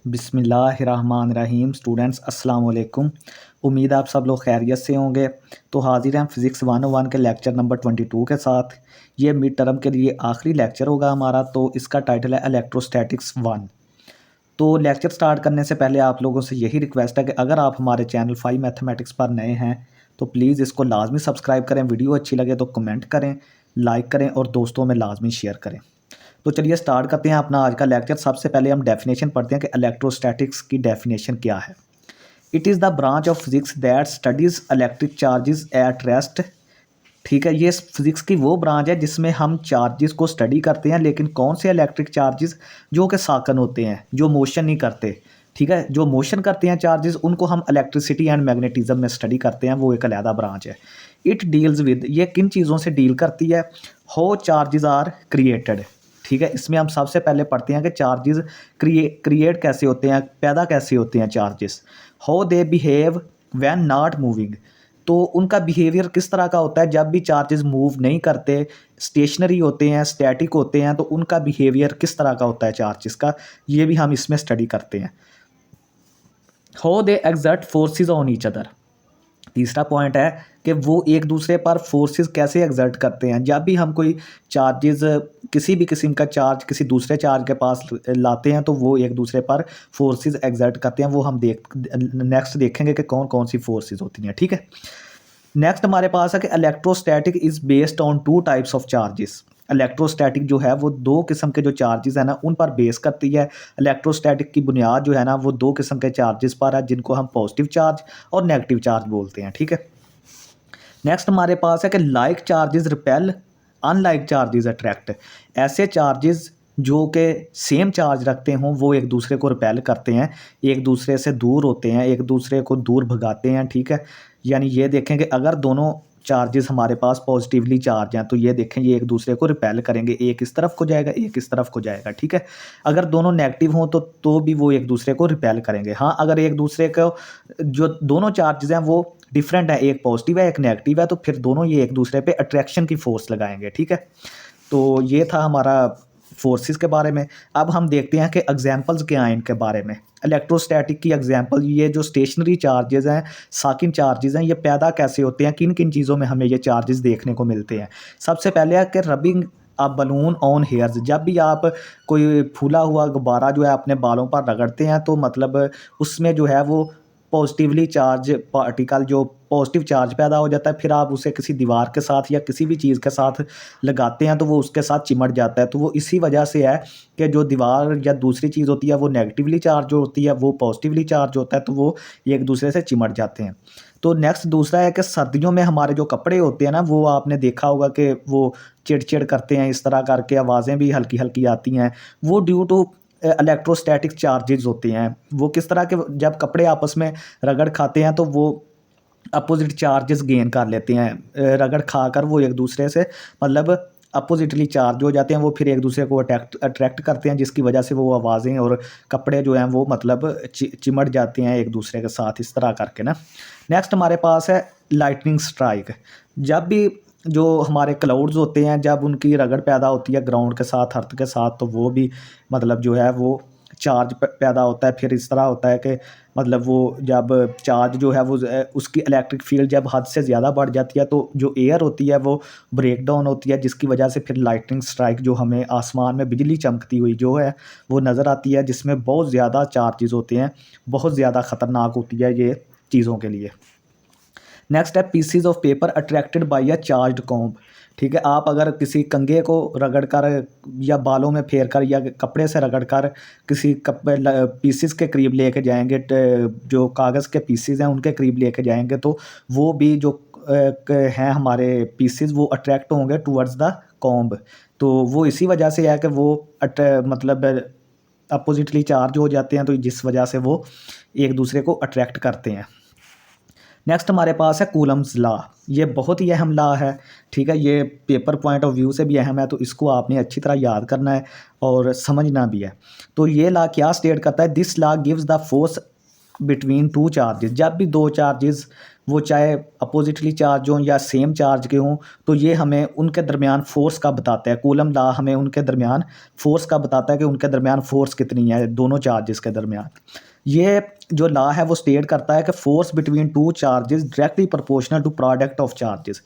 बिस्मिल्लाहिर्रहमानिर्रहीम। स्टूडेंट्स अस्सलाम वालेकुम। उम्मीद है आप सब लोग खैरियत से होंगे। तो हाजिर हैं फिज़िक्स 101 के लेक्चर नंबर 22 के साथ। ये मिड टर्म के लिए आखिरी लेक्चर होगा हमारा, तो इसका टाइटल है इलेक्ट्रोस्टैटिक्स 1। तो लेक्चर स्टार्ट करने से पहले आप लोगों से यही रिक्वेस्ट है कि अगर आप हमारे चैनल 5 मैथमेटिक्स पर नए हैं तो प्लीज़ इसको लाजमी सब्सक्राइब करें। वीडियो अच्छी लगे तो कमेंट करें, लाइक करें और दोस्तों में लाजमी शेयर करें। तो चलिए स्टार्ट करते हैं अपना आज का लेक्चर। सबसे पहले हम डेफिनेशन पढ़ते हैं कि इलेक्ट्रोस्टैटिक्स की डेफिनेशन क्या है। It is the branch of physics that studies electric charges at rest. ठीक है, ये फिजिक्स की वो ब्रांच है जिसमें हम चार्जेस को स्टडी करते हैं, लेकिन कौन से इलेक्ट्रिक चार्जेस जो कि साकन होते हैं, जो मोशन नहीं करते। ठीक है, जो मोशन करते हैं चार्जेस उनको हम इलेक्ट्रिसिटी एंड मैग्नेटिज्म में स्टडी करते हैं, वो एक अलहदा ब्रांच है। इट डील्स विद, ये किन चीज़ों से डील करती है। How charges are created. ठीक है, इसमें हम सबसे पहले पढ़ते हैं कि चार्जेस क्रिएट कैसे होते हैं, पैदा कैसे होते हैं charges. How they behave when not moving, तो उनका बिहेवियर किस तरह का होता है जब भी चार्जेस मूव नहीं करते, स्टेशनरी होते हैं, स्टैटिक होते हैं, तो उनका बिहेवियर किस तरह का होता है चार्जेस का, ये भी हम इसमें स्टडी करते हैं। How they exert forces on each other, तीसरा पॉइंट है कि वो एक दूसरे पर फोर्सेस कैसे एग्जर्ट करते हैं। जब भी हम कोई चार्जेस, किसी भी किस्म का चार्ज किसी दूसरे चार्ज के पास लाते हैं तो वो एक दूसरे पर फोर्सेस एग्जर्ट करते हैं। वो हम नेक्स्ट देखेंगे कि कौन कौन सी फोर्सेस होती हैं। ठीक है, नेक्स्ट हमारे पास है कि electrostatic is based on two types of charges. Electrostatic जो है वो दो किस्म के जो चार्जेस हैं ना उन पर बेस करती है। इलेक्ट्रोस्टैटिक की बुनियाद जो है ना वो दो किस्म के चार्जेस पर है, जिनको हम पॉजिटिव चार्ज और नेगेटिव चार्ज बोलते हैं। ठीक है, नेक्स्ट हमारे पास है कि like charges repel, unlike charges attract. ऐसे चार्जेस जो कि सेम चार्ज रखते हों वो एक दूसरे को रिपेल करते हैं, एक दूसरे से दूर होते हैं, एक दूसरे को दूर भगाते हैं। ठीक है, यानी ये देखें कि अगर दोनों चार्जेस हमारे पास पॉजिटिवली चार्ज हैं तो ये देखें ये एक दूसरे को रिपेल करेंगे, एक इस तरफ को जाएगा, एक इस तरफ को जाएगा। ठीक है, अगर दोनों नेगेटिव हों तो भी वो एक दूसरे को रिपेल करेंगे। हाँ, अगर एक दूसरे को जो दोनों चार्जेस हैं वो डिफरेंट है, एक पॉजिटिव है एक नेगेटिव है, तो फिर दोनों ये एक दूसरे पे अट्रैक्शन की फोर्स लगाएंगे। ठीक है, तो ये था हमारा फोर्सेस के बारे में। अब हम देखते हैं कि एग्जांपल्स क्या हैं इनके बारे में। इलेक्ट्रोस्टैटिक की एग्जांपल, ये जो स्टेशनरी चार्जेस हैं, साकिन चार्जेस हैं, ये पैदा कैसे होते हैं, किन किन चीज़ों में हमें ये चार्जेस देखने को मिलते हैं। सबसे पहले है कि rubbing a balloon on hairs. जब भी आप कोई फूला हुआ गुब्बारा जो है अपने बालों पर रगड़ते हैं तो मतलब उसमें जो है वो पॉजिटिवली चार्ज पार्टिकल, जो पॉजिटिव चार्ज पैदा हो जाता है। फिर आप उसे किसी दीवार के साथ या किसी भी चीज़ के साथ लगाते हैं तो वो उसके साथ चिमट जाता है। तो वो इसी वजह से है कि जो दीवार या दूसरी चीज़ होती है वो नेगेटिवली चार्ज होती है, वो पॉजिटिवली चार्ज होता है, तो वो एक दूसरे से चिमट जाते हैं। तो नेक्स्ट दूसरा है कि सर्दियों में हमारे जो कपड़े होते हैं ना, वो आपने देखा होगा कि वो चिड़-चिड़ करते हैं, इस तरह करके आवाज़ें भी हल्की-हल्की आती हैं। वो ड्यू टू इलेक्ट्रोस्टैटिक चार्जेस होते हैं। वो किस तरह के, जब कपड़े आपस में रगड़ खाते हैं तो वो अपोजिट चार्जेस गेन कर लेते हैं। रगड़ खाकर वो एक दूसरे से मतलब अपोजिटली चार्ज हो जाते हैं, वो फिर एक दूसरे को अट्रैक्ट करते हैं, जिसकी वजह से वो आवाज़ें और कपड़े जो हैं वो मतलब चिमट जाते हैं एक दूसरे के साथ, इस तरह करके ना। नेक्स्ट हमारे पास है लाइटनिंग स्ट्राइक। जब भी जो हमारे क्लाउड्स होते हैं, जब उनकी रगड़ पैदा होती है ग्राउंड के साथ, अर्थ के साथ, तो वो भी मतलब जो है वो चार्ज पैदा होता है। फिर इस तरह होता है कि मतलब वो जब चार्ज जो है वो उसकी इलेक्ट्रिक फील्ड जब हद से ज़्यादा बढ़ जाती है तो जो एयर होती है वो ब्रेक डाउन होती है, जिसकी वजह से फिर लाइटनिंग स्ट्राइक जो हमें आसमान में बिजली चमकती हुई जो है वो नज़र आती है, जिसमें बहुत ज़्यादा चार्जेस होते हैं, बहुत ज़्यादा ख़तरनाक होती है ये चीज़ों के लिए। नेक्स्ट है PCs of paper attracted by a charged comb. ठीक है, आप अगर किसी कंघे को रगड़ कर या बालों में फेर कर या कपड़े से रगड़ कर किसी पीसीस के करीब लेके जाएंगे, जो कागज़ के पीसीज हैं उनके करीब लेके जाएंगे, तो वो भी जो हैं हमारे पीसीज वो अट्रैक्ट होंगे टूवर्ड्स द कॉम्ब। तो वो इसी वजह से है कि वो मतलब अपोजिटली चार्ज हो जाते हैं, तो जिस वजह से वो एक दूसरे को अट्रैक्ट करते हैं। नेक्स्ट हमारे पास है कूलम्स लॉ। ये बहुत ही अहम लॉ है। ठीक है, ये पेपर पॉइंट ऑफ व्यू से भी अहम है, तो इसको आपने अच्छी तरह याद करना है और समझना भी है। तो ये लॉ क्या स्टेट करता है, this law gives the force between two charges, जब भी दो चार्जेस वो चाहे अपोजिटली चार्ज हों या सेम चार्ज के हों, तो ये हमें उनके दरमियान फोर्स का बताता है। कूलम लॉ हमें उनके दरमियान फोर्स का बताता है कि उनके दरमियान फोर्स कितनी है दोनों चार्जेस के दरमियान। ये जो लॉ है वो स्टेट करता है कि force between two charges directly proportional to product of charges.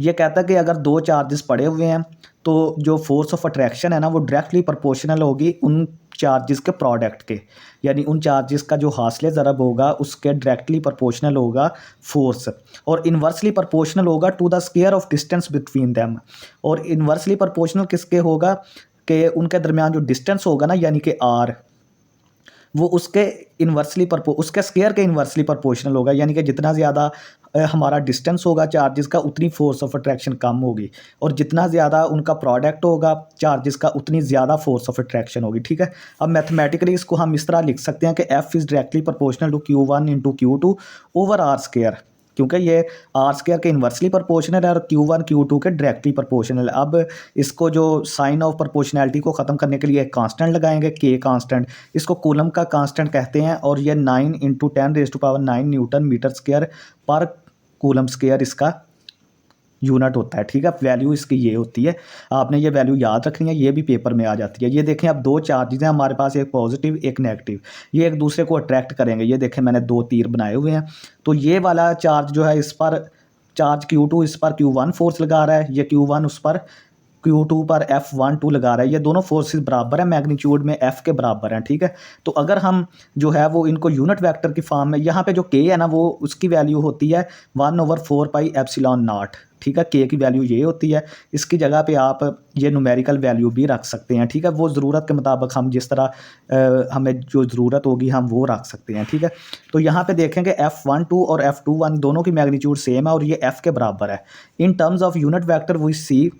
ये कहता है कि अगर दो चार्जेस पड़े हुए हैं तो जो फोर्स ऑफ अट्रैक्शन है ना वो डायरेक्टली प्रोपोर्शनल होगी उन चार्जेस के प्रोडक्ट के, यानी उन चार्जेस का जो हासिल ज़रब होगा उसके डायरेक्टली प्रोपोर्शनल होगा फोर्स, और इन्वर्सली प्रोपोर्शनल होगा to the square of distance between them. और इन्वर्सली प्रोपोर्शनल किसके होगा कि उनके दरमियान जो डिस्टेंस होगा ना, यानी कि आर, वो उसके स्क्वायर के इन्वर्सली प्रोपोर्शनल होगा, यानी कि जितना ज़्यादा हमारा डिस्टेंस होगा चार्जेस का उतनी फोर्स ऑफ अट्रैक्शन कम होगी, और जितना ज़्यादा उनका प्रोडक्ट होगा चार्जेस का उतनी ज़्यादा फोर्स ऑफ अट्रैक्शन होगी। ठीक है, अब मैथमेटिकली इसको हम इस तरह लिख सकते हैं कि F is directly proportional to Q1 into Q2 over r square, क्योंकि ये आर स्क्वायर के इन्वर्सली प्रोपोर्शनल है और Q1 Q2 के डायरेक्टली प्रोपोर्शनल है। अब इसको जो साइन ऑफ प्रोपोर्शनैलिटी को ख़त्म करने के लिए एक कांस्टेंट लगाएंगे, के कांस्टेंट, इसको कूलम का कांस्टेंट कहते हैं, और ये 9 इंटू 10⁻⁹ न्यूटन मीटर स्क्वायर पर कूलम स्क्वायर इसका यूनिट होता है। ठीक है, वैल्यू इसकी ये होती है, आपने ये वैल्यू याद रखनी है, ये भी पेपर में आ जाती है। ये देखें, अब दो चार्जेस हैं हमारे पास, एक पॉजिटिव एक नेगेटिव, ये एक दूसरे को अट्रैक्ट करेंगे। ये देखें मैंने दो तीर बनाए हुए हैं, तो ये वाला चार्ज जो है इस पर चार्ज Q2 इस पर Q1 फोर्स लगा रहा है, ये Q1 उस पर Q2 पर F12 लगा रहा है। ये दोनों फोर्सेस बराबर है, मैग्नीट्यूड में F के बराबर हैं। ठीक है, तो अगर हम जो है वो इनको यूनिट वेक्टर की फॉर्म में, यहाँ पे जो K है ना वो उसकी वैल्यू होती है 1/4πε0। ठीक है, K की वैल्यू ये होती है, इसकी जगह पे आप ये न्यूमेरिकल वैल्यू भी रख सकते हैं। ठीक है, वो ज़रूरत के मुताबिक हम जिस तरह हमें जो ज़रूरत होगी हम वो रख सकते हैं। ठीक है, तो यहाँ पे देखेंगे F12 और F21 दोनों की मैग्नीट्यूड सेम है और ये F के बराबर है। In terms of unit vector v c,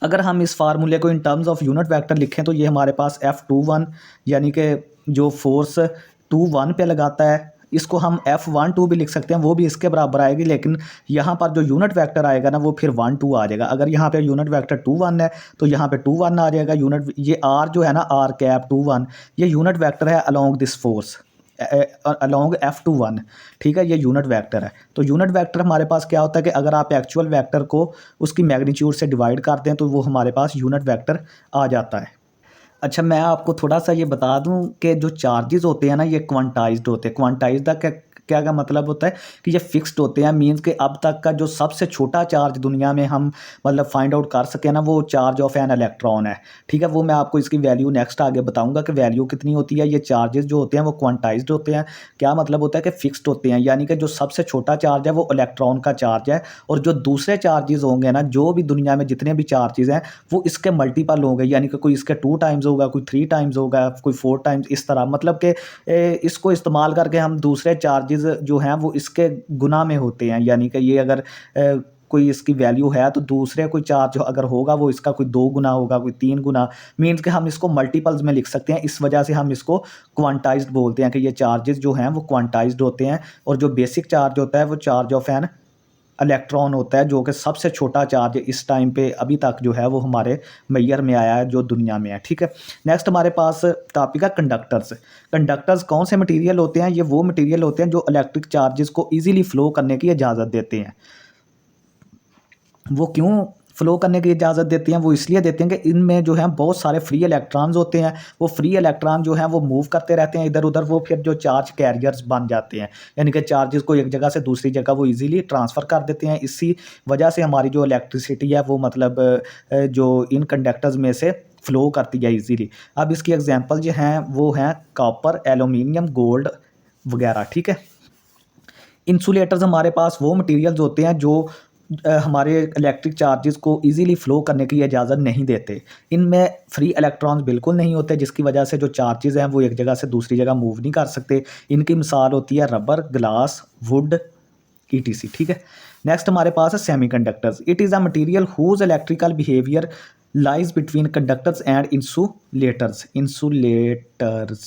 अगर हम इस फार्मूले को in terms of unit vector लिखें तो ये हमारे पास F21 यानी कि जो फोर्स 21 पे लगाता है, इसको हम F12 भी लिख सकते हैं, वो भी इसके बराबर आएगी, लेकिन यहाँ पर जो यूनिट वेक्टर आएगा ना वो फिर 1-2 आ जाएगा। अगर यहाँ पे यूनिट वेक्टर 21 है तो यहाँ पे 21 आ जाएगा। यूनिट ये R जो है ना, R कैप 21, ये यूनिट वेक्टर है along this force along F21। ठीक है, ये यूनिट वेक्टर है। तो यूनिट वेक्टर हमारे पास क्या होता है कि अगर आप एक्चुअल वेक्टर को उसकी मैग्नीट्यूड से डिवाइड करते हैं तो वो हमारे पास यूनिट वेक्टर आ जाता है। अच्छा, मैं आपको थोड़ा सा ये बता दूं कि जो चार्जेस होते हैं ना ये क्वांटाइज्ड होते हैं। क्वांटाइज्ड का क्या क्या मतलब होता है कि ये फिक्स्ड होते हैं, मीन्स कि अब तक का जो सबसे छोटा चार्ज दुनिया में हम मतलब फाइंड आउट कर सके ना वो चार्ज ऑफ एन इलेक्ट्रॉन है। ठीक है, वो मैं आपको इसकी वैल्यू नेक्स्ट आगे बताऊंगा कि वैल्यू कितनी होती है। ये चार्जेस जो होते हैं वो क्वांटाइज्ड होते हैं। क्या मतलब होता है कि फिक्स्ड होते हैं, यानी कि जो सबसे छोटा चार्ज है वो इलेक्ट्रॉन का चार्ज है, और जो दूसरे चार्जेस होंगे ना, जो भी दुनिया में जितने भी चार्जेस हैं वो इसके मल्टीपल होंगे, यानी कि कोई इसके 2 टाइम्स होगा, कोई 3 टाइम्स होगा, कोई 4 टाइम्स, इस तरह। मतलब कि इसको इस्तेमाल करके हम दूसरे चार्जेस जो हैं वो इसके गुना में होते हैं, यानी कि ये अगर कोई इसकी वैल्यू है तो दूसरे कोई चार्ज अगर होगा वो इसका कोई 2 गुना होगा, कोई 3 गुना, मीन्स कि हम इसको मल्टीपल्स में लिख सकते हैं। इस वजह से हम इसको क्वांटाइज्ड बोलते हैं कि ये चार्जेस जो हैं वो क्वांटाइज्ड होते हैं। और जो बेसिक चार्ज होता है वो चार्ज ऑफ एन इलेक्ट्रॉन होता है, जो कि सबसे छोटा चार्ज इस टाइम पे अभी तक जो है वो हमारे मैयर में आया है जो दुनिया में है। ठीक है, नेक्स्ट हमारे पास टॉपिक है कंडक्टर्स। कंडक्टर्स कौन से मटेरियल होते हैं? ये वो मटेरियल होते हैं जो इलेक्ट्रिक चार्जेस को ईजिली फ्लो करने की इजाज़त देते हैं। वो क्यों फ्लो करने की इजाज़त देते हैं? वो इसलिए देते हैं कि इनमें जो है बहुत सारे फ्री इलेक्ट्रॉन्स होते हैं। वो फ्री इलेक्ट्रॉन जो हैं वो मूव करते रहते हैं इधर उधर, वो फिर जो चार्ज कैरियर्स बन जाते हैं, यानी कि चार्जेस को एक जगह से दूसरी जगह वो इजीली ट्रांसफ़र कर देते हैं। इसी वजह से हमारी जो इलेक्ट्रिसिटी है वो मतलब जो इन कंडक्टर्स में से फ़्लो करती है ईजीली। अब इसकी एग्जांपल जो हैं वो हैं कॉपर, एल्यूमिनियम, गोल्ड वगैरह। ठीक है, इंसुलेटर्स हमारे पास वो मटेरियल्स होते हैं जो हमारे इलेक्ट्रिक चार्जेस को इजीली फ़्लो करने की इजाज़त नहीं देते। इनमें फ्री इलेक्ट्रॉन्स बिल्कुल नहीं होते, जिसकी वजह से जो चार्जेस हैं वो एक जगह से दूसरी जगह मूव नहीं कर सकते। इनकी मिसाल होती है रबर, ग्लास, वुड, ETC। ठीक है, नेक्स्ट हमारे पास है semiconductors. It is a material whose electrical behaviour lies between conductors and insulators. Insulators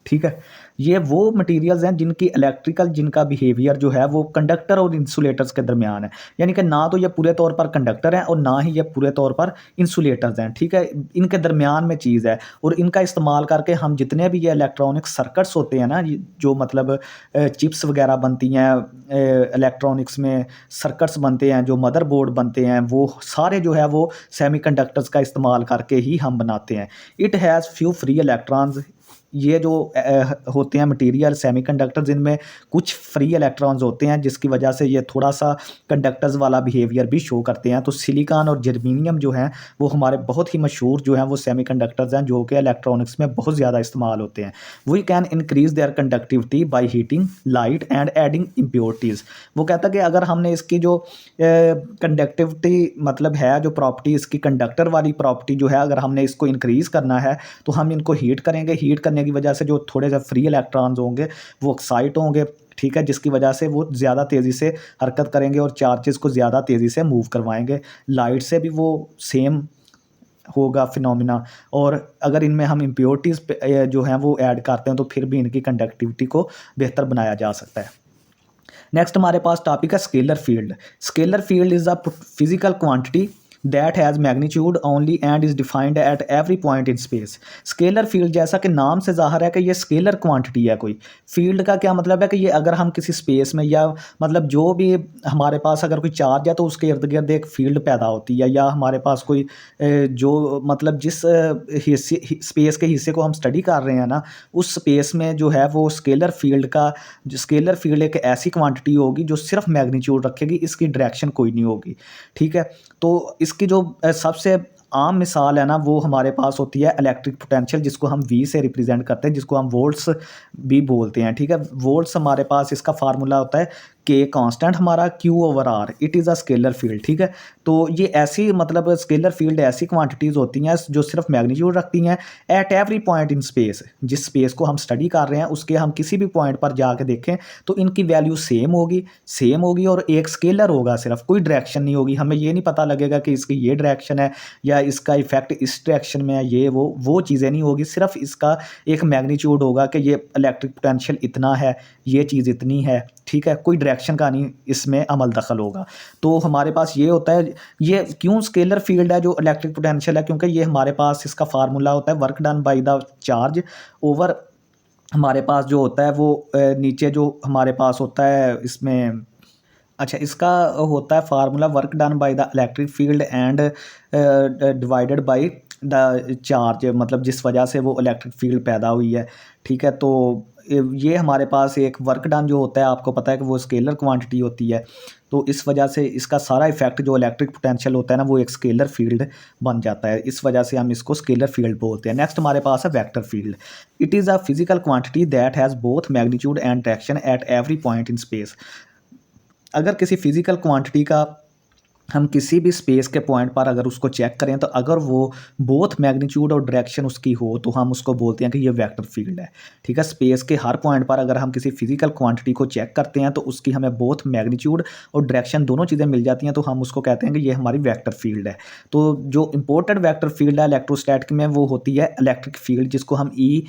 ठीक है। ये वो मटेरियल्स हैं जिनकी इलेक्ट्रिकल जिनका बिहेवियर जो है वो कंडक्टर और इंसुलेटर्स के दरमियान है। यानी कि ना तो ये पूरे तौर पर कंडक्टर हैं और ना ही ये पूरे तौर पर इंसुलेटर्स हैं, ठीक है। इनके दरमियान में चीज़ है और इनका इस्तेमाल करके हम जितने भी ये इलेक्ट्रॉनिक सर्किट्स होते हैं ना, ये जो मतलब चिप्स वगैरह बनती हैं, इलेक्ट्रॉनिक्स में सर्किट्स बनते हैं, जो मदरबोर्ड बनते हैं, वो सारे जो है वो सेमीकंडक्टर्स का इस्तेमाल करके ही हम बनाते हैं। It has few free electrons. ये जो होते हैं मटेरियल सेमीकंडक्टर्स, इनमें कुछ फ्री इलेक्ट्रॉन्स होते हैं जिसकी वजह से ये थोड़ा सा कंडक्टर्स वाला बिहेवियर भी शो करते हैं। तो सिलिकॉन और जर्मेनियम जो हैं वो हमारे बहुत ही मशहूर जो हैं वो सेमीकंडक्टर्स हैं जो कि इलेक्ट्रॉनिक्स में बहुत ज़्यादा इस्तेमाल होते हैं। We can increase their conductivity by heating light and adding impurities. वो कहता है कि अगर हमने इसकी जो कंडक्टिविटी मतलब है, जो प्रॉपर्टी इसकी कंडक्टर वाली प्रॉपर्टी जो है, अगर हमने इसको इंक्रीज़ करना है तो हम इनको हीट करेंगे। हीट करने की वजह से जो थोड़े से फ्री इलेक्ट्रॉन्स होंगे वो एक्साइट होंगे, ठीक है, जिसकी वजह से वो ज़्यादा तेज़ी से हरकत करेंगे और चार्जेस को ज़्यादा तेज़ी से मूव करवाएंगे। लाइट से भी वो सेम होगा फिनोमिना। और अगर इनमें हम इम्प्योरिटीज़ जो हैं वो ऐड करते हैं तो फिर भी इनकी कंडक्टिविटी को बेहतर बनाया जा सकता है। नेक्स्ट हमारे पास टॉपिक है scalar field. Scalar field is a physical quantity that has magnitude only and is defined at every point in space. Scalar field जैसा कि नाम से ज़ाहिर है कि ये स्केलर क्वांटिटी है कोई। फील्ड का क्या मतलब है कि ये अगर हम किसी स्पेस में या मतलब जो भी हमारे पास अगर कोई चार्ज है तो उसके इर्द गिर्द एक फील्ड पैदा होती है, या हमारे पास कोई जो मतलब जिस हिस्से स्पेस के हिस्से को हम स्टडी कर रहे हैं ना, उस स्पेस में जो है वो स्केलर फील्ड का जो स्केलर फील्ड एक ऐसी क्वांटिटी होगी जो सिर्फ मैग्नीट्यूड रखेगी, इसकी डायरेक्शन कोई नहीं होगी, ठीक है। तो इसकी जो सबसे आम मिसाल है ना वो हमारे पास होती है इलेक्ट्रिक पोटेंशियल, जिसको हम वी से रिप्रेजेंट करते हैं, जिसको हम वोल्ट्स भी बोलते हैं, ठीक है। वोल्ट्स हमारे पास इसका फार्मूला होता है के कांस्टेंट हमारा q over r, it is a scalar field, ठीक है। तो ये ऐसी मतलब स्केलर फील्ड ऐसी क्वांटिटीज़ होती हैं जो सिर्फ मैग्नीट्यूड रखती हैं at every point in space. जिस स्पेस को हम स्टडी कर रहे हैं उसके हम किसी भी पॉइंट पर जाके देखें तो इनकी वैल्यू सेम होगी और एक स्केलर होगा, सिर्फ कोई डायरेक्शन नहीं होगी। हमें ये नहीं पता लगेगा कि इसकी ये डायरेक्शन है या इसका इफेक्ट इस डायरेक्शन में है, ये वो चीज़ें नहीं होगी, सिर्फ इसका एक मैग्नीट्यूड होगा कि ये इलेक्ट्रिक पोटेंशियल इतना है, ये चीज़ इतनी है, ठीक है। कोई डायरेक्शन का नहीं इसमें अमल दखल होगा। तो हमारे पास ये होता है, ये क्यों स्केलर फील्ड है जो इलेक्ट्रिक पोटेंशियल है, क्योंकि ये हमारे पास इसका फार्मूला होता है work done by the charge over, हमारे पास जो होता है वो नीचे जो हमारे पास होता है इसमें, अच्छा, इसका होता है formula work done by the electric field and divided by the charge, मतलब जिस वजह से वो इलेक्ट्रिक फील्ड पैदा हुई है, ठीक है। तो ये हमारे पास एक वर्क डन जो होता है, आपको पता है कि वो स्केलर क्वांटिटी होती है, तो इस वजह से इसका सारा इफेक्ट जो इलेक्ट्रिक पोटेंशियल होता है ना वो एक स्केलर फील्ड बन जाता है। इस वजह से हम इसको स्केलर फील्ड बोलते हैं। नेक्स्ट हमारे पास है vector field. It is a physical quantity that has both magnitude and direction at every point in space. अगर किसी फिजिकल क्वांटिटी का हम किसी भी स्पेस के पॉइंट पर अगर उसको चेक करें तो अगर वो बोथ मैग्नीट्यूड और डायरेक्शन उसकी हो तो हम उसको बोलते हैं कि ये वेक्टर फील्ड है, ठीक है। स्पेस के हर पॉइंट पर अगर हम किसी फिजिकल क्वांटिटी को चेक करते हैं तो उसकी हमें बोथ मैग्नीट्यूड और डायरेक्शन दोनों चीज़ें मिल जाती हैं तो हम उसको कहते हैं कि ये हमारी वेक्टर फील्ड है। तो जो इंपॉर्टेंट वेक्टर फील्ड है इलेक्ट्रोस्टैटिक में वो होती है इलेक्ट्रिक फील्ड, जिसको हम ई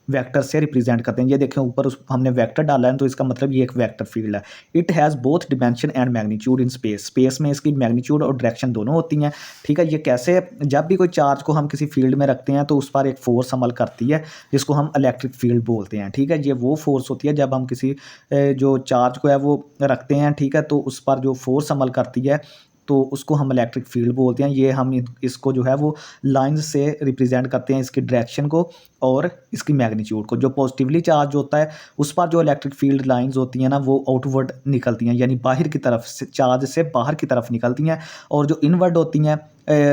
वेक्टर से रिप्रेजेंट करते हैं। ये देखें ऊपर उस हमने वेक्टर डाला है तो इसका मतलब ये एक वेक्टर फील्ड है। It has both dimension and magnitude in space. Space में इसकी मैग्नीट्यूड और डायरेक्शन दोनों होती हैं, ठीक है। ये कैसे, जब भी कोई चार्ज को हम किसी फील्ड में रखते हैं तो उस पर एक फोर्स अमल करती है जिसको हम इलेक्ट्रिक फील्ड बोलते हैं, ठीक है। ये वो फोर्स होती है जब हम किसी जो चार्ज को है वो रखते हैं, ठीक है, तो उस पर जो फोर्स अमल करती है तो उसको हम इलेक्ट्रिक फील्ड बोलते हैं। ये हम इसको जो है वो लाइंस से रिप्रेजेंट करते हैं, इसकी डायरेक्शन को और इसकी मैग्नीट्यूड को। जो पॉजिटिवली चार्ज होता है उस पर जो इलेक्ट्रिक फील्ड लाइंस होती हैं ना वो आउटवर्ड निकलती हैं, यानी बाहर की तरफ से, चार्ज से बाहर की तरफ निकलती हैं। और जो इनवर्ड होती हैं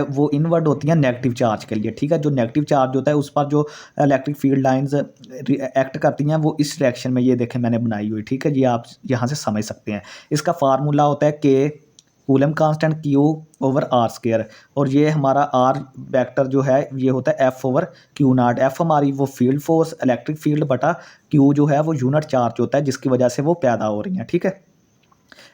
वो इनवर्ड होती हैं नेगेटिव चार्ज के लिए, ठीक है। जो नेगेटिव चार्ज होता है उस पर जो इलेक्ट्रिक फील्ड लाइंस एक्ट करती हैं वो इस डायरेक्शन में, ये देखें मैंने बनाई हुई, ठीक है। ये आप यहाँ से समझ सकते हैं। इसका फार्मूला होता है के Coulomb constant q over r square, और ये हमारा आर वेक्टर जो है ये होता है F over Q not. F हमारी वो फील्ड फोर्स इलेक्ट्रिक फील्ड बटा क्यू जो है वो यूनिट चार्ज होता है जिसकी वजह से वो पैदा हो रही हैं, ठीक है।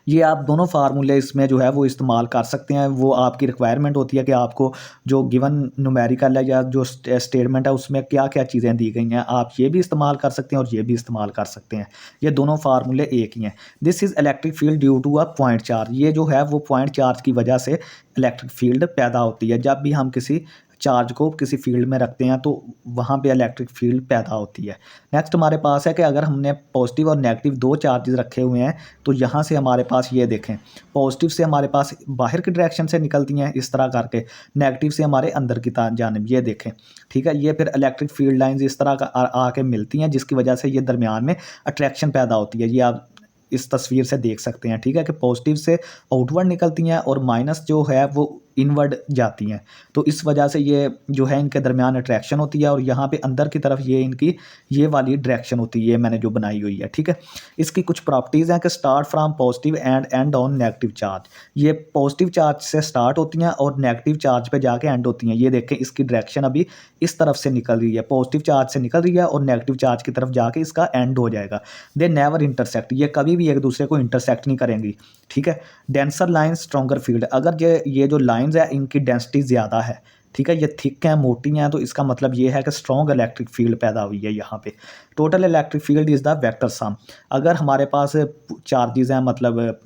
ये आप दोनों फार्मूले इसमें जो है वो इस्तेमाल कर सकते हैं। वो आपकी रिक्वायरमेंट होती है कि आपको जो गिवन न्यूमेरिकल है या जो स्टेटमेंट है उसमें क्या-क्या चीज़ें दी गई हैं, आप ये भी इस्तेमाल कर सकते हैं और ये भी इस्तेमाल कर सकते हैं। ये दोनों फार्मूले एक ही हैं। This is electric field due to a point charge. ये जो है वो पॉइंट चार्ज की वजह से इलेक्ट्रिक फील्ड पैदा होती है। जब भी हम किसी चार्ज को किसी फील्ड में रखते हैं तो वहाँ पे इलेक्ट्रिक फील्ड पैदा होती है। नेक्स्ट हमारे पास है कि अगर हमने पॉजिटिव और नेगेटिव 2 चार्जेस रखे हुए हैं तो यहाँ से हमारे पास ये देखें, पॉजिटिव से हमारे पास बाहर की डायरेक्शन से निकलती हैं इस तरह करके, नेगेटिव से हमारे अंदर की जानिब, ये देखें, ठीक है। ये फिर इलेक्ट्रिक फील्ड लाइंस इस तरह का आके मिलती हैं जिसकी वजह से ये दरमियान में अट्रैक्शन पैदा होती है। ये आप इस तस्वीर से देख सकते हैं, ठीक है, कि पॉजिटिव से आउटवर्ड निकलती हैं और माइनस जो है वो इनवर्ड जाती हैं। तो इस वजह से ये जो है इनके दरमियान अट्रैक्शन होती है और यहाँ पे अंदर की तरफ ये इनकी ये वाली डायरेक्शन होती है, ये मैंने जो बनाई हुई है, ठीक है। इसकी कुछ प्रॉपर्टीज़ हैं कि start from positive and and on negative charge. ये पॉजिटिव चार्ज से स्टार्ट होती हैं और नेगेटिव चार्ज पे जाके एंड होती हैं। ये देखें, इसकी डायरेक्शन अभी इस तरफ से निकल रही है, पॉजिटिव चार्ज से निकल रही है और नेगेटिव चार्ज की तरफ जाके इसका एंड हो जाएगा। दे नेवर इंटरसेक्ट, ये कभी भी एक दूसरे को इंटरसेक्ट नहीं करेंगी, ठीक है। डेंसर लाइन स्ट्रॉन्गर फील्ड, अगर ये जो लाइंस है इनकी डेंसिटी ज़्यादा है, ठीक है, ये थिक हैं, मोटी हैं, तो इसका मतलब ये है कि स्ट्रॉन्ग इलेक्ट्रिक फील्ड पैदा हुई है यहाँ पे। Total electric field is the vector sum. अगर हमारे पास चार्जेस हैं, मतलब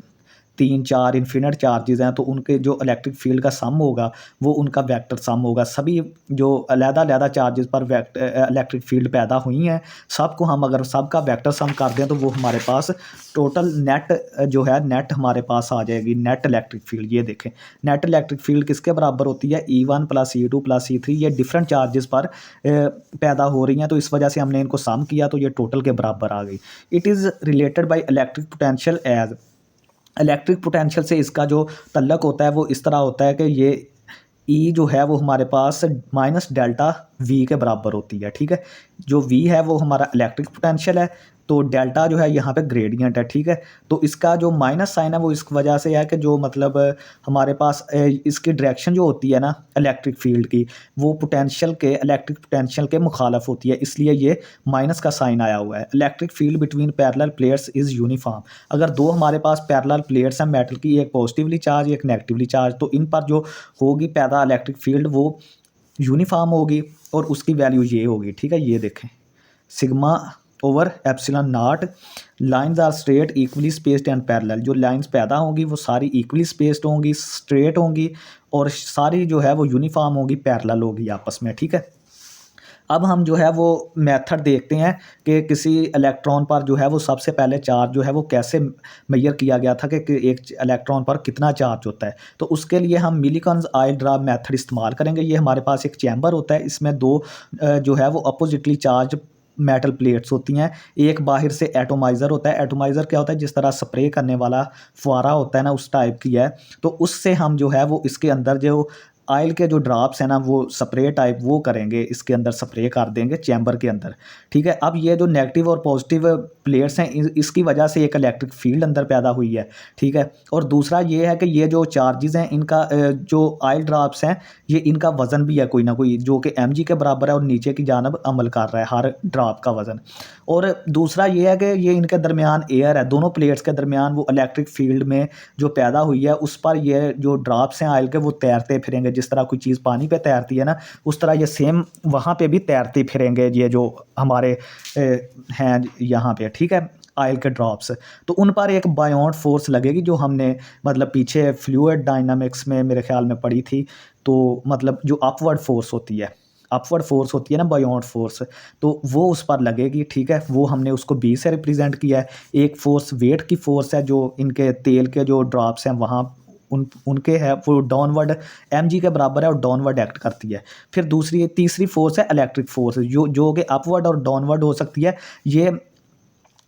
3-4 इन्फिनिट चार्जेस हैं, तो उनके जो इलेक्ट्रिक फील्ड का सम होगा वो उनका वेक्टर सम होगा। सभी जो अलग-अलग चार्जेस पर इलेक्ट्रिक फील्ड पैदा हुई हैं, सबको हम अगर सबका वेक्टर सम कर दें तो वो हमारे पास टोटल नेट जो है नेट हमारे पास आ जाएगी, नेट इलेक्ट्रिक फील्ड। ये देखें, नेट इलेक्ट्रिक फील्ड किसके बराबर होती है, E1 + E2 + E3। ये डिफरेंट चार्जेस पर पैदा हो रही हैं, तो इस वजह से हमने इनको सम किया तो ये टोटल के बराबर आ गई। It is related by electric potential as, electric potential से इसका जो तल्लक होता है वो इस तरह होता है कि ये ई जो है वो हमारे पास माइनस डेल्टा वी के बराबर होती है, ठीक है। जो वी है वो हमारा इलेक्ट्रिक पोटेंशियल है, तो डेल्टा जो है यहाँ पे ग्रेडियंट है, ठीक है। तो इसका जो माइनस साइन है वो इस वजह से है कि जो मतलब हमारे पास इसकी डायरेक्शन जो होती है ना इलेक्ट्रिक फील्ड की, वो इलेक्ट्रिक पोटेंशियल के मुखालफ होती है, इसलिए ये माइनस का साइन आया हुआ है। Electric field between parallel plates is uniform. अगर दो हमारे पास पैरेलल प्लेट्स हैं मेटल की, एक पॉजिटिवली चार्ज एक नेगेटिवली चार्ज, तो इन पर जो होगी पैदा इलेक्ट्रिक फील्ड वो यूनिफॉर्म होगी और उसकी वैल्यू ये होगी, ठीक है। ये देखें, sigma over epsilon naught, lines are straight equally spaced and parallel. जो लाइंस पैदा होंगी वो सारी इक्वली स्पेस्ड होंगी, स्ट्रेट होंगी और सारी जो है वो यूनिफॉर्म होगी, पैरेलल होगी आपस में, ठीक है। अब हम जो है वो मेथड देखते हैं कि किसी इलेक्ट्रॉन पर जो है वो सबसे पहले चार्ज जो है वो कैसे मेजर किया गया था कि एक इलेक्ट्रॉन पर कितना चार्ज होता है। तो उसके लिए हम मिलीकन्स आयल ड्रॉप मेथड इस्तेमाल करेंगे। ये हमारे पास एक चैम्बर होता है, इसमें दो जो है वो अपोजिटली चार्ज मेटल प्लेट्स होती हैं। एक बाहर से एटोमाइज़र होता है। एटोमाइज़र क्या होता है, जिस तरह स्प्रे करने वाला फुआरा होता है ना, उस टाइप की है। तो उससे हम जो है वो इसके अंदर जो ऑयल के जो ड्रॉप्स हैं ना वो स्प्रे टाइप वो करेंगे, इसके अंदर स्प्रे कर देंगे चैम्बर के अंदर, ठीक है। अब ये जो नेगेटिव और पॉजिटिव प्लेट्स हैं इसकी वजह से एक इलेक्ट्रिक फील्ड अंदर पैदा हुई है, ठीक है। और दूसरा ये है कि ये जो चार्जेस हैं इनका जो ऑयल ड्रॉप्स हैं ये इनका वज़न भी है कोई ना कोई, जो कि mg के बराबर है और नीचे की जानब अमल कर रहा है हर ड्रॉप का वज़न। और दूसरा ये है कि ये इनके दरमियान एयर है, दोनों प्लेट्स के दरमियान वो इलेक्ट्रिक फील्ड में जो पैदा हुई है उस पर ये जो ड्रॉप्स हैं ऑयल के वो तैरते फिरेंगे। जिस तरह कोई चीज़ पानी पे तैरती है ना, उस तरह ये सेम वहाँ पे भी तैरते फिरेंगे, ये जो हमारे हैं यहाँ पे, ठीक है, ऑयल के ड्रॉप्स। तो उन पर एक बायोंट फोर्स लगेगी जो हमने मतलब पीछे फ्लूइड डायनामिक्स में मेरे ख्याल में पढ़ी थी। तो मतलब जो अपवर्ड फोर्स होती है ना, बायोंट फोर्स, तो वो उस पर लगेगी, ठीक है। वो हमने उसको बी से रिप्रेजेंट किया है। एक फोर्स वेट की फोर्स है जो इनके तेल के जो ड्रॉप्स हैं वहाँ उनके है वो डाउनवर्ड mg के बराबर है और डाउनवर्ड एक्ट करती है। फिर तीसरी फोर्स है इलेक्ट्रिक फोर्स, जो कि अपवर्ड और डाउनवर्ड हो सकती है। ये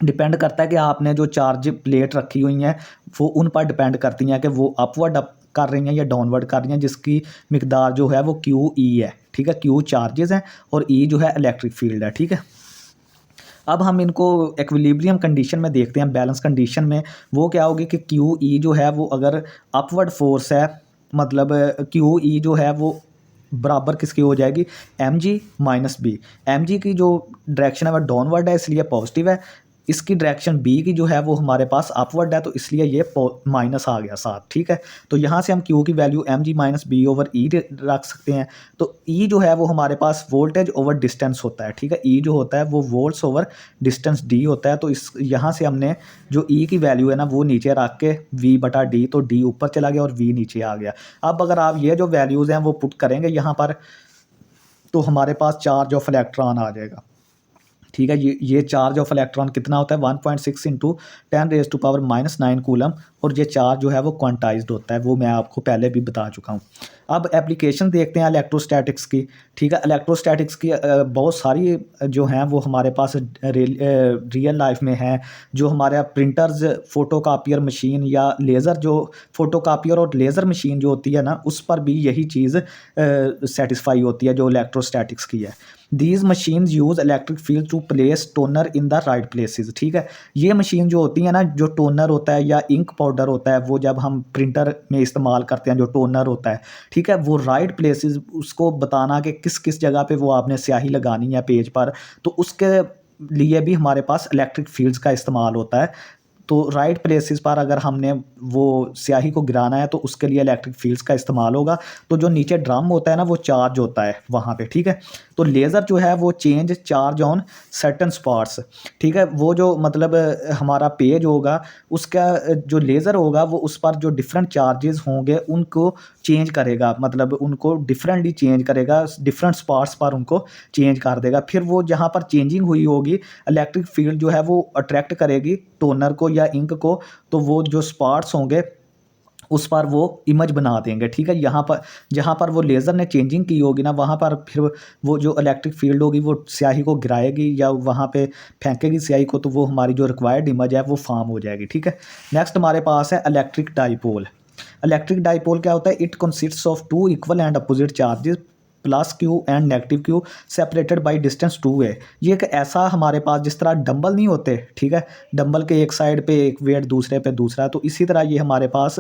डिपेंड करता है कि आपने जो चार्ज प्लेट रखी हुई हैं वो उन पर डिपेंड करती हैं कि वो अपवर्ड कर रही हैं या डाउनवर्ड कर रही हैं, जिसकी मिकदार जो है वो QE है, ठीक है। Q चार्जेस हैं और E जो है इलेक्ट्रिक फील्ड है, ठीक है। अब हम इनको इक्विलिब्रियम कंडीशन में देखते हैं, बैलेंस कंडीशन में वो क्या होगी कि QE जो है वो अगर अपवर्ड फोर्स है, मतलब QE जो है वो बराबर किसकी हो जाएगी, mg - b। mg की जो डायरेक्शन है वह डाउनवर्ड है इसलिए पॉजिटिव है, इसकी डायरेक्शन बी की जो है वो हमारे पास अपवर्ड है, तो इसलिए ये माइनस आ गया साथ, ठीक है। तो यहाँ से हम क्यू की value m g minus b over e रख सकते हैं। तो ई जो है वो हमारे पास वोल्टेज ओवर डिस्टेंस होता है, ठीक है। ई जो होता है वो वोल्ट्स ओवर डिस्टेंस डी होता है। तो इस यहाँ से हमने जो ई की वैल्यू है ना वो नीचे रख के वी बटा डी, तो डी ऊपर चला गया और वी नीचे आ गया। अब अगर आप ये जो वैल्यूज़ हैं वो पुट करेंगे यहाँ पर, तो हमारे पास चार्ज ऑफ इलेक्ट्रॉन आ जाएगा, ठीक है। ये चार्ज ऑफ इलेक्ट्रॉन कितना होता है 1.6 इंटू 10⁻⁻⁹ कूलम, और ये चार्ज जो है वो क्वांटाइज्ड होता है, वो मैं आपको पहले भी बता चुका हूँ। अब एप्लीकेशन देखते हैं इलेक्ट्रोस्टैटिक्स की, ठीक है। इलेक्ट्रोस्टैटिक्स की बहुत सारी जो हैं वो हमारे पास रियल लाइफ में हैं। जो हमारे प्रिंटर्स, फोटोकॉपियर मशीन या लेज़र, जो फोटोकॉपियर और लेज़र मशीन जो होती है ना, उस पर भी यही चीज़ सेटिस्फाई होती है जो इलेक्ट्रोस्टैटिक्स की है। These machines use electric field to place toner in the right places, ठीक है। ये मशीन जो होती है ना, जो टोनर होता है या इंक पाउडर होता है, वो जब हम प्रिंटर में इस्तेमाल करते हैं, जो टोनर होता है, ठीक है, वो राइट प्लेसेस, उसको बताना कि किस किस जगह पे वो आपने स्याही लगानी है पेज पर, तो उसके लिए भी हमारे पास इलेक्ट्रिक फील्ड्स का इस्तेमाल होता है। तो राइट प्लेसेस पर अगर हमने वो स्याही को गिराना है तो उसके लिए इलेक्ट्रिक फील्ड्स का इस्तेमाल होगा। तो जो नीचे ड्रम होता है ना वो चार्ज होता है वहाँ पे, ठीक है। तो लेज़र जो है वो change charge on certain spots, ठीक है। वो जो मतलब हमारा पेज होगा, उसका जो लेज़र होगा वो उस पर जो डिफरेंट चार्जेस होंगे उनको चेंज करेगा, मतलब उनको डिफरेंटली चेंज करेगा, डिफरेंट स्पॉट्स पर उनको चेंज कर देगा। फिर वो जहाँ पर चेंजिंग हुई होगी, इलेक्ट्रिक फील्ड जो है वो अट्रैक्ट करेगी टोनर को या इंक को, तो वो जो स्पॉट्स होंगे उस पर वो इमेज बना देंगे, ठीक है। यहाँ पर जहाँ पर वो लेज़र ने चेंजिंग की होगी ना, वहाँ पर फिर वो जो इलेक्ट्रिक फील्ड होगी वो स्याही को गिराएगी या वहाँ पे फेंकेगी स्याही को, तो वो हमारी जो रिक्वायर्ड इमेज है वो फॉर्म हो जाएगी, ठीक है। नेक्स्ट हमारे पास है इलेक्ट्रिक डाइपोल। इलेक्ट्रिक डाइपोल क्या होता है? It consists of two equal and opposite charges plus q and negative q separated by distance 2a। ये एक ऐसा हमारे पास, जिस तरह डंबल नहीं होते, ठीक है, डंबल के एक साइड पे एक वेट, दूसरे पे दूसरा, तो इसी तरह ये हमारे पास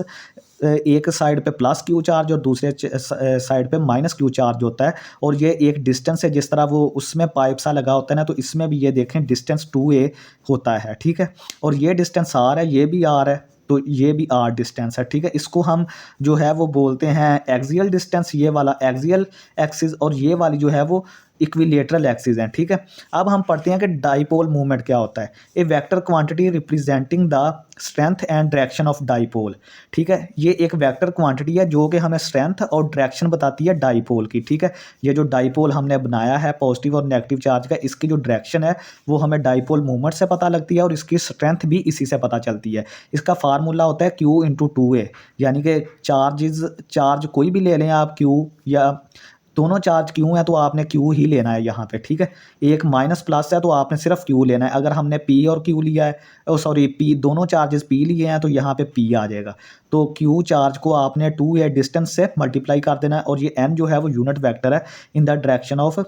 एक साइड पे प्लस क्यू चार्ज और दूसरे साइड पे माइनस क्यू चार्ज होता है। और ये एक डिस्टेंस है, जिस तरह वो उसमें पाइप सा लगा होता है ना, तो इसमें भी ये देखें डिस्टेंस 2a होता है, ठीक है। और ये डिस्टेंस r है, ये भी r है, तो ये भी r डिस्टेंस है, ठीक है। इसको हम जो है वो बोलते हैं एक्सियल डिस्टेंस, ये वाला एक्सियल एक्सिस, और ये वाली जो है वो इक्विलेटरल एक्सिस हैं, ठीक है। अब हम पढ़ते हैं कि डाइपोल मूवमेंट क्या होता है। A vector quantity representing the strength and direction of dipole, ठीक है। ये एक वेक्टर क्वांटिटी है जो कि हमें स्ट्रेंथ और डायरेक्शन बताती है डाइपोल की, ठीक है। ये जो डाइपोल हमने बनाया है पॉजिटिव और नेगेटिव चार्ज का, इसकी जो डायरेक्शन है वो हमें डाइपोल मूवमेंट से पता लगती है, और इसकी स्ट्रेंथ भी इसी से पता चलती है। इसका फार्मूला होता है Q इंटू 2a, यानी कि चार्ज कोई भी ले लें आप, Q या दोनों चार्ज क्यू हैं तो आपने क्यू ही लेना है यहाँ पे, ठीक है। एक माइनस प्लस है तो आपने सिर्फ क्यू लेना है। अगर हमने पी और क्यू लिया है, सॉरी पी, दोनों चार्जेस पी लिए हैं, तो यहाँ पे पी आ जाएगा। तो क्यू चार्ज को आपने 2a डिस्टेंस से मल्टीप्लाई कर देना है, और ये एन जो है वो यूनिट वेक्टर है इन द डायरेक्शन ऑफ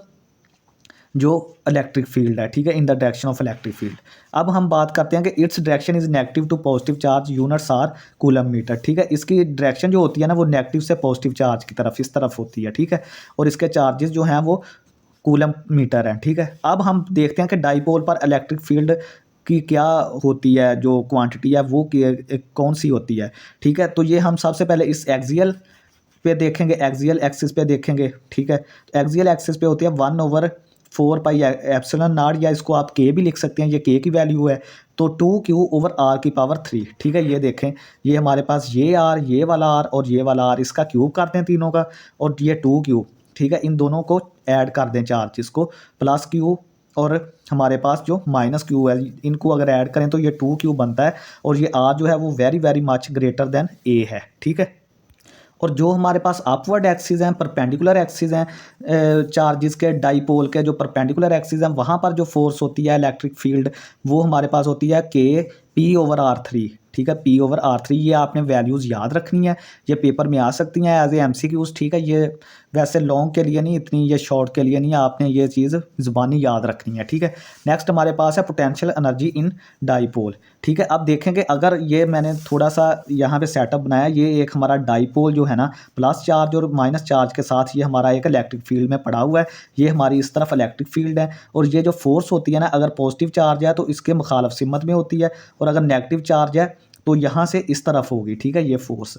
जो इलेक्ट्रिक फील्ड है, ठीक है, in the direction of electric field. अब हम बात करते हैं कि its direction is negative to positive charge, units are coulomb metre, ठीक है। इसकी डायरेक्शन जो होती है ना वो नेगेटिव से पॉजिटिव चार्ज की तरफ, इस तरफ होती है, ठीक है। और इसके चार्जेस जो हैं वो कूलम मीटर हैं, ठीक है। अब हम देखते हैं कि डाइपोल पर इलेक्ट्रिक फील्ड की क्या होती है, जो क्वांटिटी है वो कौन सी होती है, ठीक है। तो ये हम सबसे पहले इस एक्सियल पे देखेंगे, एक्सियल एक्सिस पे देखेंगे, ठीक है। एक्सियल एक्सिस पे होती है 1/4 पाई एप्सिलॉन नॉट, या इसको आप के भी लिख सकते हैं, ये के की वैल्यू है। तो 2q ओवर r की पावर 3, ठीक है। ये देखें, ये हमारे पास ये r, ये वाला r और ये वाला r, इसका क्यूब करते हैं तीनों का, और ये 2q, ठीक है। इन दोनों को ऐड कर दें चार्जेस को, प्लस q और हमारे पास जो माइनस क्यू है, इनको अगर ऐड करें तो ये 2q बनता है। और ये r जो है वो very very much greater than a है, ठीक है। और जो हमारे पास अपवर्ड एक्सिस हैं, परपेंडिकुलर एक्सिस हैं चार्जेस के, डाइपोल के जो परपेंडिकुलर एक्सिस हैं, वहाँ पर जो फोर्स होती है इलेक्ट्रिक फील्ड, वो हमारे पास होती है के P/R3, ठीक है, P/R3 ये आपने वैल्यूज़ याद रखनी है, ये पेपर में आ सकती हैं एज ए MCQs, ठीक है। ये वैसे लॉन्ग के लिए नहीं इतनी, ये शॉर्ट के लिए नहीं, आपने ये चीज़ ज़ुबानी याद रखनी है, ठीक है। नेक्स्ट हमारे पास है पोटेंशियल एनर्जी इन डाइपोल, ठीक है। अब देखेंगे अगर ये मैंने थोड़ा सा यहाँ पे सेटअप बनाया, ये एक हमारा डाइपोल जो है ना प्लस चार्ज और माइनस चार्ज के साथ ये हमारा एक इलेक्ट्रिक फील्ड में पड़ा हुआ है, ये हमारी इस तरफ इलेक्ट्रिक फील्ड है। और ये जो फोर्स होती है ना, अगर पॉजिटिव चार्ज है तो इसके मुखालफ सिमत में होती है, और अगर नेगेटिव चार्ज है तो यहाँ से इस तरफ होगी, ठीक है। ये फोर्स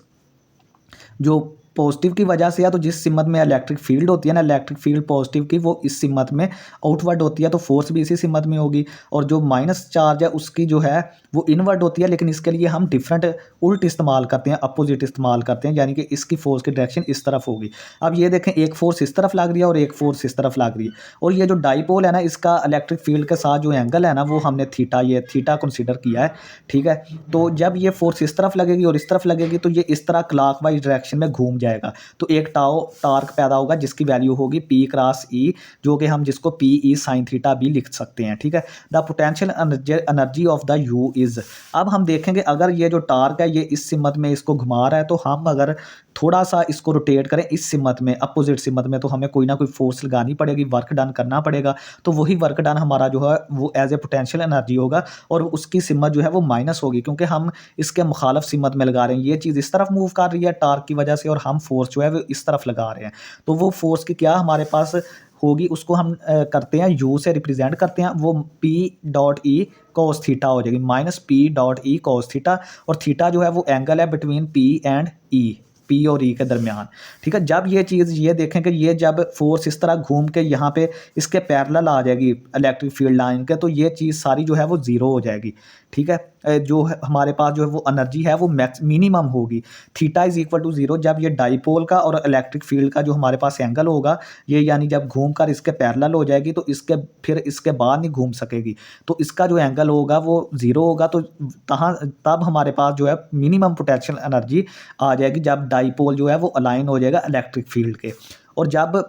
जो पॉजिटिव की वजह से है, तो जिस सिमत में इलेक्ट्रिक फील्ड होती है ना, इलेक्ट्रिक फील्ड पॉजिटिव की, वो इस सिमत में आउटवर्ड होती है, तो फोर्स भी इसी सिमत में होगी। और जो माइनस चार्ज है उसकी जो है वो इनवर्ड होती है, लेकिन इसके लिए हम डिफरेंट उल्ट इस्तेमाल करते हैं, अपोजिट इस्तेमाल करते हैं, यानी कि इसकी फोर्स की डायरेक्शन इस तरफ होगी। अब ये देखें, एक फोर्स इस तरफ लग रही है और एक फोर्स इस तरफ लग रही है, और ये जो डाइपोल है ना, इसका इलेक्ट्रिक फील्ड के साथ जो एंगल है ना, वो हमने थीटा, ये थीटा कंसीडर किया है, ठीक है। तो जब ये फोर्स इस तरफ लगेगी और इस तरफ लगेगी, तो ये इस तरह क्लॉकवाइज डायरेक्शन में घूम जाएगा, तो एक टार्क पैदा होगा जिसकी वैल्यू होगी P/E, जो कि हम जिसको PE sin थीटा भी लिख सकते हैं, ठीक है। The potential energy of the U is, अब हम देखेंगे अगर ये जो टार्क है ये इस सिमत में इसको घुमा रहा है, तो हम अगर थोड़ा सा इसको रोटेट करें इस सिमत में, अपोजिट सिमत में, तो हमें कोई ना कोई फोर्स लगानी पड़ेगी, वर्क डन करना पड़ेगा, तो वही वर्क डन हमारा जो है वो एज ए पोटेंशियल एनर्जी होगा, और उसकी सिमत जो है वो माइनस होगी, क्योंकि हम इसके मुखालफ सिमत में लगा रहे हैं। ये चीज़ इस तरफ मूव कर रही है टार्क की वजह से, और हम फोर्स जो है वो इस तरफ लगा रहे हैं, तो वो फोर्स की क्या हमारे पास होगी, उसको हम करते हैं यू से रिप्रेजेंट करते हैं, वो P.E cos थीटा हो जाएगी, -P.E cos थीटा, और थीटा जो है वो एंगल है between P and E, P और E के दरमियान, ठीक है। जब ये चीज़ ये देखें कि ये जब फोर्स इस तरह घूम के यहाँ पे इसके पैरेलल आ जाएगी इलेक्ट्रिक फील्ड लाइन के, तो ये चीज़ सारी जो है वो ज़ीरो हो जाएगी, ठीक है। जो हमारे पास जो है वो एनर्जी है वो मिनिमम होगी, थीटा इज इक्वल टू 0, जब ये डाइपोल का और इलेक्ट्रिक फील्ड का जो हमारे पास एंगल होगा, ये यानी जब घूम कर इसके पैरेलल हो जाएगी, तो इसके फिर इसके बाद नहीं घूम सकेगी, तो इसका जो एंगल होगा वो 0 होगा, तो तब हमारे पास जो है मिनिमम पोटेंशियल एनर्जी आ जाएगी, जब डाइपोल जो है वो अलाइन हो जाएगा इलेक्ट्रिक फील्ड के। और जब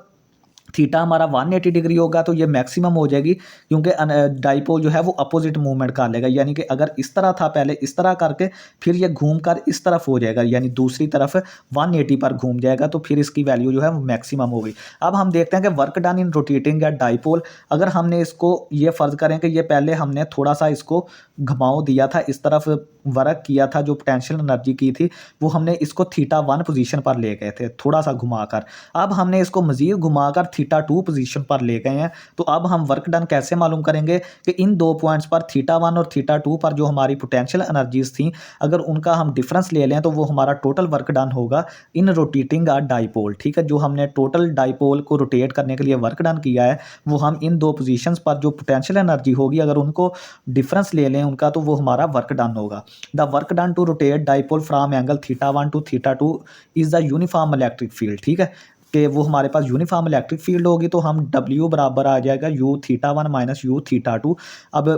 थीटा हमारा 180 डिग्री होगा तो ये मैक्सिमम हो जाएगी, क्योंकि डाइपोल जो है वो अपोजिट मूवमेंट कर लेगा, यानी कि अगर इस तरह था पहले इस तरह करके, फिर ये घूम कर इस तरफ हो जाएगा, यानी दूसरी तरफ 180 पर घूम जाएगा, तो फिर इसकी वैल्यू जो है वो मैक्सिमम होगी। अब हम देखते हैं कि वर्क डन इन रोटेटिंग या डाइपोल, अगर हमने इसको ये फ़र्ज़ करें कि ये पहले हमने थोड़ा सा इसको घुमाव दिया था, इस तरफ वर्क किया था, जो पोटेंशियल एनर्जी की थी वो हमने इसको θ1 पोजीशन पर ले गए थे थोड़ा सा घुमाकर, अब हमने इसको मज़ीद घुमाकर θ2 पोजीशन पर ले गए हैं। तो अब हम वर्क डन कैसे मालूम करेंगे कि इन दो पॉइंट्स पर θ1 और θ2 पर जो हमारी पोटेंशियल एनर्जीज थी, अगर उनका हम डिफरेंस ले लें तो वो हमारा टोटल वर्क डन होगा इन रोटेटिंग अ डाइपोल, ठीक है। जो हमने टोटल डाइपोल को रोटेट करने के लिए वर्क डन किया है, वो हम इन दो पोजीशंस पर जो पोटेंशियल एनर्जी होगी, अगर उनको डिफरेंस ले लें उनका, तो वो हमारा वर्क डन होगा। The work done to rotate dipole from angle θ1 to θ2 is the uniform electric field, ठीक है, कि वो हमारे पास यूनिफॉर्म इलेक्ट्रिक फील्ड होगी, तो हम W बराबर आ जाएगा U θ1 माइनस U θ2। अब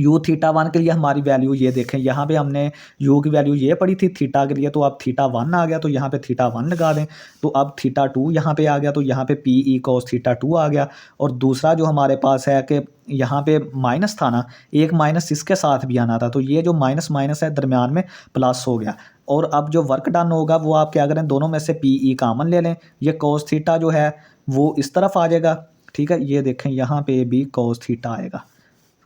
U θ1 के लिए हमारी वैल्यू ये देखें, यहाँ पे हमने U की वैल्यू ये पड़ी थी थीटा के लिए, तो अब θ1 आ गया, तो यहाँ पे θ1 लगा दें, तो अब θ2 यहाँ पे आ गया, तो यहाँ पे PE cos θ2 आ गया। और दूसरा जो हमारे पास है कि यहाँ पे माइनस था ना, एक माइनस इसके साथ भी आना था, तो ये जो माइनस माइनस है दरमियान में प्लस हो गया। और अब जो वर्क डन होगा वो आप क्या करें, दोनों में से PE कॉमन ले लें, ये cos थीटा जो है वो इस तरफ आ जाएगा, ठीक है। ये देखें यहाँ पे भी cos थीटा आएगा,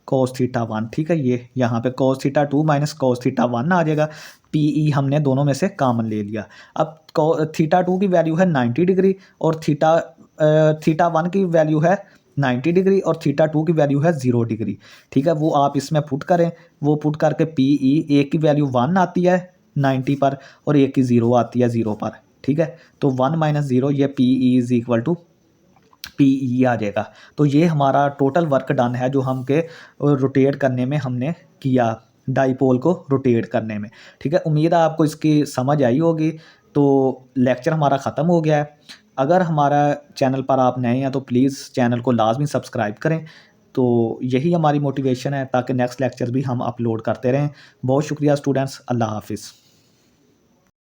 cos θ1, ठीक है। ये यहाँ पे cos θ2 माइनस cos θ1 आ जाएगा, PE हमने दोनों में से कॉमन ले लिया। अब θ2 की वैल्यू है 90 डिग्री और θ1 की वैल्यू है 90 डिग्री और θ2 की वैल्यू है 0 डिग्री, ठीक है। वो आप इसमें पुट करें, वो पुट करके PE एक की वैल्यू 1 आती है 90 पर और एक की 0 आती है 0 पर, ठीक है। तो 1 माइनस 0, ये PE is equal to PE आ जाएगा। तो ये हमारा टोटल वर्क डन है जो हम के रोटेट करने में हमने किया, डाइपोल को रोटेट करने में, ठीक है। उम्मीद है आपको इसकी समझ आई होगी। तो लेक्चर हमारा ख़त्म हो गया है। अगर हमारा चैनल पर आप नए हैं तो प्लीज़ चैनल को लाजमी सब्सक्राइब करें। तो यही हमारी मोटिवेशन है ताकि नेक्स्ट लेक्चर भी हम अपलोड करते रहें। बहुत शुक्रिया स्टूडेंट्स, अल्लाह हाफिज़।